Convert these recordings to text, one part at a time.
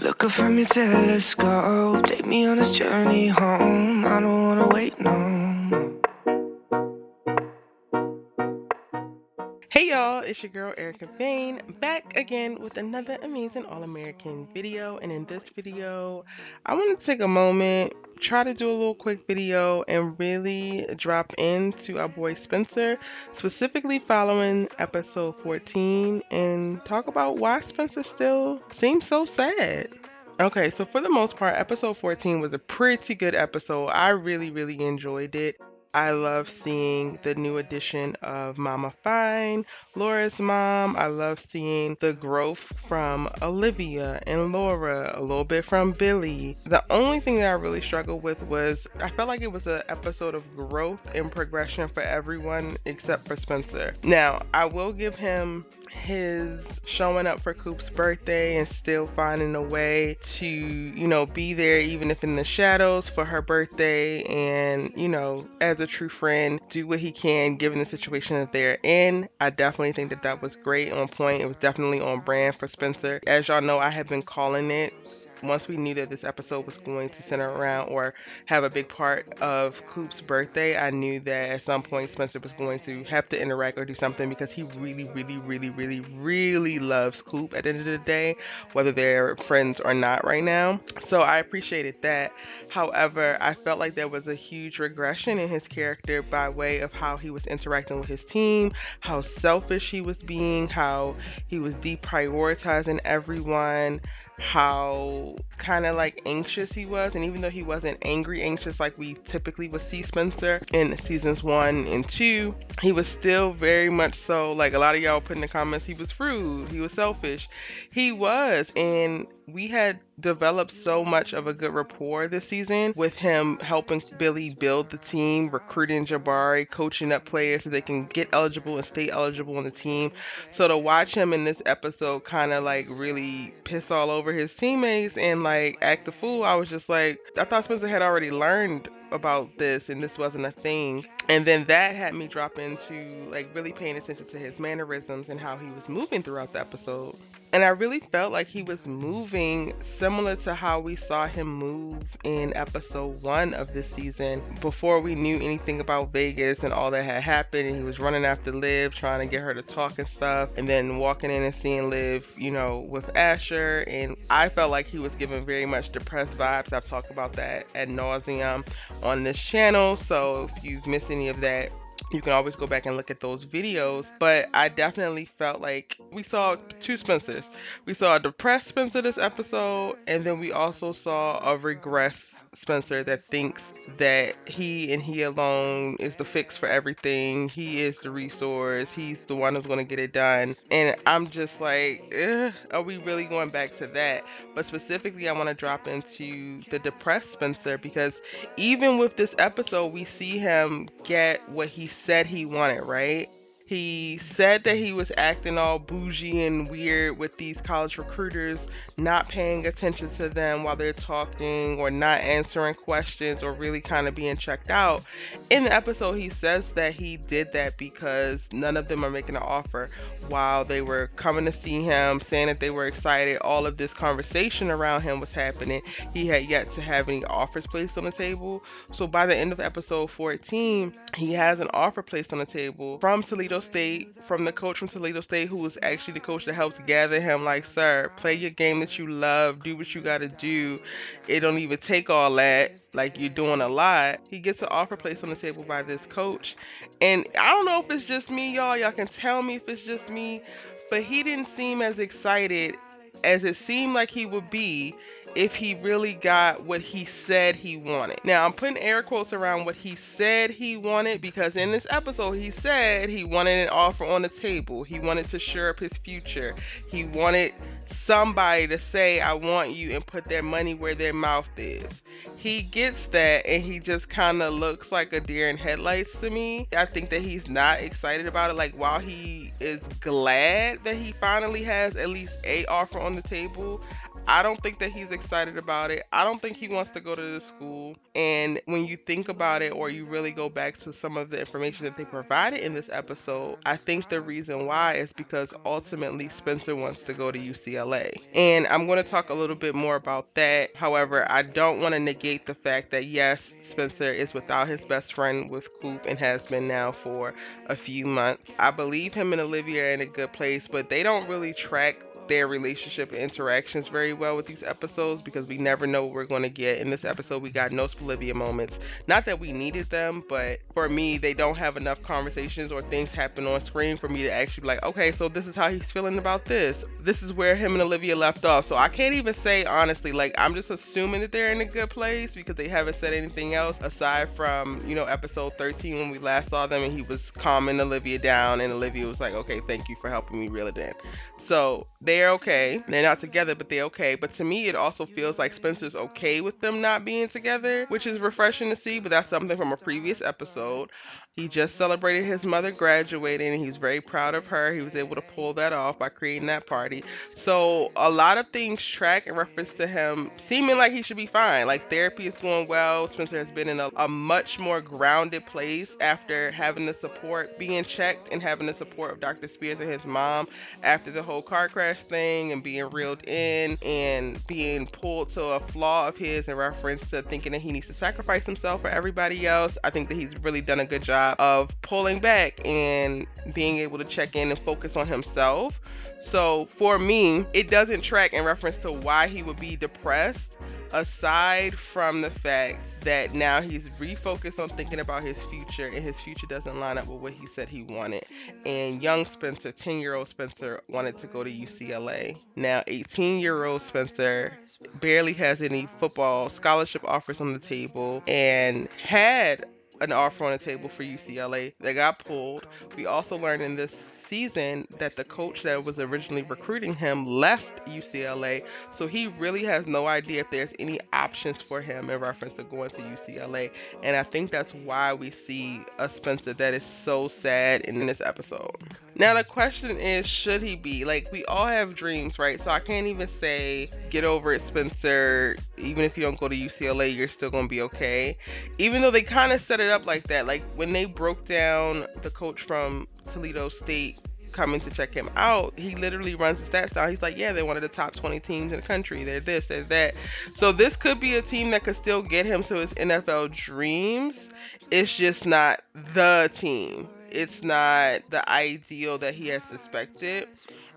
Look up from your telescope, take me on this journey home. I don't wanna wait no more. Hey y'all, it's your girl Erica Bain, back again with another amazing All-American video. And in this video, I want to take a moment, try to do a little quick video and really drop into our boy Spencer, specifically following episode 14, and talk about why Spencer still seems so sad. Okay, so for the most part, episode 14 was a pretty good episode. I really enjoyed it. I love seeing the new addition of Mama Fine, Laura's mom. I love seeing the growth from Olivia and Laura, a little bit from Billy. The only thing that I really struggled with was I felt like it was an episode of growth and progression for everyone except for Spencer. Now, I will give him his showing up for Coop's birthday and still finding a way to, be there even if in the shadows for her birthday, and, as a true friend, do what he can given the situation that they're in. I definitely think that that was great, on point. It was definitely on brand for Spencer. As y'all know, I have been calling it. Once we knew that this episode was going to center around or have a big part of Coop's birthday, I knew that at some point Spencer was going to have to interact or do something, because he really loves Coop at the end of the day, whether they're friends or not right now. So I appreciated that. However, I felt like there was a huge regression in his character by way of how he was interacting with his team, how selfish he was being, how he was deprioritizing everyone, how kind of like anxious he was. And even though he wasn't angry anxious like we typically would see Spencer in seasons 1 and 2, he was still very much so, like a lot of y'all put in the comments, he was rude, he was selfish. He was. And we had developed so much of a good rapport this season with him helping Billy build the team, recruiting Jabari, coaching up players so they can get eligible and stay eligible on the team. So to watch him in this episode kind of like really piss all over his teammates and like act a fool, I was just like, I thought Spencer had already learned about this and this wasn't a thing. And then that had me drop into like really paying attention to his mannerisms and how he was moving throughout the episode. And I really felt like he was moving similar to how we saw him move in episode 1 of this season, before we knew anything about Vegas and all that had happened. And he was running after Liv, trying to get her to talk and stuff, and then walking in and seeing Liv, with Asher. And I felt like he was giving very much depressed vibes. I've talked about that ad nauseum on this channel. So if you've missed any of that, you can always go back and look at those videos. But I definitely felt like we saw two Spencers. We saw a depressed Spencer this episode, and then we also saw a regressed Spencer that thinks that he and he alone is the fix for everything. He is the resource. He's the one who's going to get it done. And I'm just like, are we really going back to that? But specifically, I want to drop into the depressed Spencer, because even with this episode, we see him get what he said he wanted, right? He said that he was acting all bougie and weird with these college recruiters, not paying attention to them while they're talking, or not answering questions, or really kind of being checked out. In the episode, he says that he did that because none of them are making an offer. While they were coming to see him, saying that they were excited, all of this conversation around him was happening. He had yet to have any offers placed on the table. So by the end of episode 14, he has an offer placed on the table from Toledo State, from the coach from Toledo State, who was actually the coach that helps gather him. Like, sir, play your game that you love, do what you gotta do. It don't even take all that. Like, you're doing a lot. He gets an offer placed on the table by this coach. And I don't know if it's just me, y'all. Y'all can tell me if it's just me, but he didn't seem as excited as it seemed like he would be if he really got what he said he wanted. Now, I'm putting air quotes around what he said he wanted, because in this episode, he said he wanted an offer on the table. He wanted to shore up his future. He wanted somebody to say, I want you, and put their money where their mouth is. He gets that, and he just kind of looks like a deer in headlights to me. I think that he's not excited about it. Like, while he is glad that he finally has at least a offer on the table, I don't think that he's excited about it. I don't think he wants to go to the school. And when you think about it, or you really go back to some of the information that they provided in this episode, I think the reason why is because ultimately Spencer wants to go to UCLA. And I'm going to talk a little bit more about that. However, I don't want to negate the fact that yes, Spencer is without his best friend with Coop and has been now for a few months. I believe him and Olivia are in a good place, but they don't really track their relationship and interactions very well with these episodes because we never know what we're going to get. In this episode, we got no Olivia moments. Not that we needed them, but for me, they don't have enough conversations or things happen on screen for me to actually be like, okay, so this is how he's feeling about this. This is where him and Olivia left off. So I can't even say honestly, like I'm just assuming that they're in a good place because they haven't said anything else aside from, episode 13 when we last saw them and he was calming Olivia down and Olivia was like, okay, thank you for helping me reel it in. So they're okay. They're not together, but they're okay. But to me, it also feels like Spencer's okay with them not being together, which is refreshing to see. But that's something from a previous episode. He just celebrated his mother graduating and he's very proud of her. He was able to pull that off by creating that party. So a lot of things track in reference to him seeming like he should be fine. Like therapy is going well. Spencer has been in a much more grounded place after having the support, being checked and having the support of Dr. Spears and his mom after the whole car crash thing and being reeled in and being pulled to a flaw of his in reference to thinking that he needs to sacrifice himself for everybody else. I think that he's really done a good job of pulling back and being able to check in and focus on himself. So for me, it doesn't track in reference to why he would be depressed, aside from the fact that now he's refocused on thinking about his future and his future doesn't line up with what he said he wanted. And young Spencer, 10-year-old Spencer, wanted to go to UCLA. Now 18-year-old Spencer barely has any football scholarship offers on the table and had an offer on the table for UCLA that got pulled. We also learned in this season that the coach that was originally recruiting him left UCLA, so he really has no idea if there's any options for him in reference to going to UCLA. And I think that's why we see a Spencer that is so sad in this episode. Now the question is, should he be? Like, we all have dreams, right? So I can't even say get over it, Spencer. Even if you don't go to UCLA, you're still gonna be okay. Even though they kind of set it up like that. Like when they broke down the coach from Toledo State coming to check him out, he literally runs the stats down. He's like, yeah, they're one of the top 20 teams in the country. They're this, they're that. So this could be a team that could still get him to his NFL dreams. It's just not the team. It's not the ideal that he has suspected.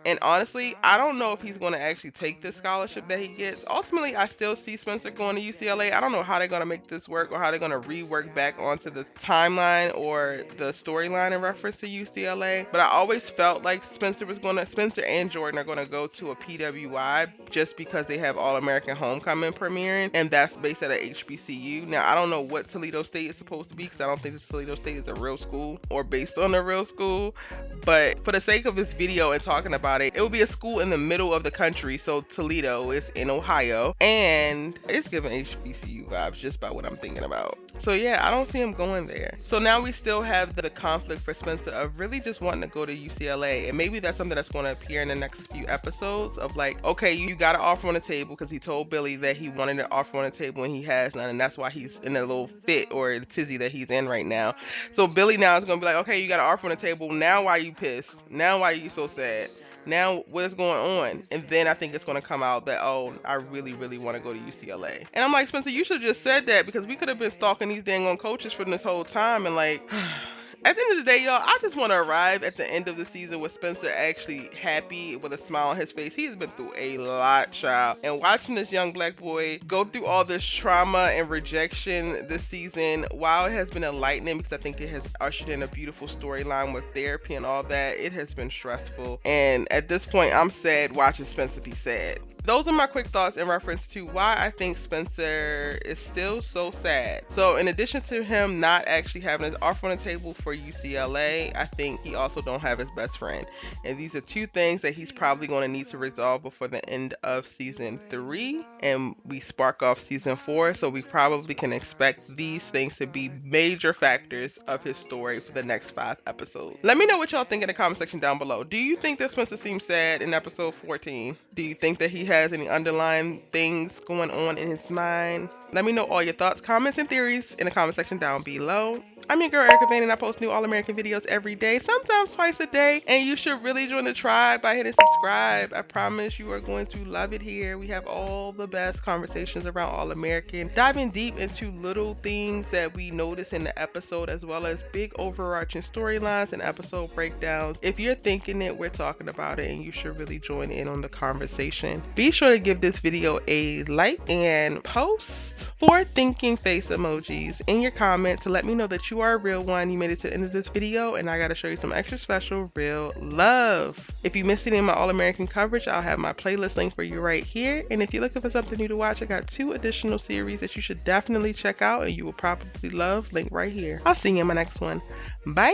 And honestly, I don't know if he's going to actually take this scholarship that he gets. Ultimately, I still see Spencer going to UCLA. I don't know how they're going to make this work or how they're going to rework back onto the timeline or the storyline in reference to UCLA. But I always felt like Spencer and Jordyn are going to go to a PWI just because they have All-American Homecoming premiering. And that's based at a HBCU. Now, I don't know what Toledo State is supposed to be because I don't think Toledo State is a real school or based on a real school. But for the sake of this video and talking about it will be a school in the middle of the country. So Toledo is in Ohio and it's giving HBCU vibes just by what I'm thinking about. So yeah, I don't see him going there. So now we still have the conflict for Spencer of really just wanting to go to UCLA. And maybe that's something that's going to appear in the next few episodes of like, okay, you got an offer on the table because he told Billy that he wanted an offer on the table and he has none. And that's why he's in a little fit or tizzy that he's in right now. So Billy now is going to be like, okay, you got an offer on the table. Now why are you pissed? Now why are you so sad? Now what is going on? And then I think it's going to come out that, oh, I really, really want to go to UCLA. And I'm like, Spencer, you should have just said that because we could have been stalking these dang on coaches for this whole time. And like, at the end of the day, y'all, I just want to arrive at the end of the season with Spencer actually happy with a smile on his face. He's been through a lot, child. And watching this young black boy go through all this trauma and rejection this season, while it has been enlightening because I think it has ushered in a beautiful storyline with therapy and all that, it has been stressful. And at this point, I'm sad watching Spencer be sad. Those are my quick thoughts in reference to why I think Spencer is still so sad. So in addition to him not actually having his offer on the table for UCLA, I think he also don't have his best friend. And these are two things that he's probably going to need to resolve before the end of season 3 and we spark off season 4. So we probably can expect these things to be major factors of his story for the next 5 episodes. Let me know what y'all think in the comment section down below. Do you think that Spencer seems sad in episode 14? Do you think that he has any underlying things going on in his mind. Let me know all your thoughts, comments, and theories in the comment section down below. I'm your girl Erica Vane, and I post new All-American videos every day, sometimes twice a day. And you should really join the tribe by hitting subscribe. I promise you are going to love it here. We have all the best conversations around All-American, diving deep into little things that we notice in the episode, as well as big overarching storylines and episode breakdowns. If you're thinking it, we're talking about it, and you should really join in on the conversation. Be sure to give this video a like and post 4 thinking face emojis in your comments to let me know that you are a real one. You made it to the end of this video, and I gotta show you some extra special real love. If you missed any of my All-American coverage, I'll have my playlist link for you right here. And if you're looking for something new to watch, I got 2 additional series that you should definitely check out and you will probably love. Link right here. I'll see you in my next one. Bye.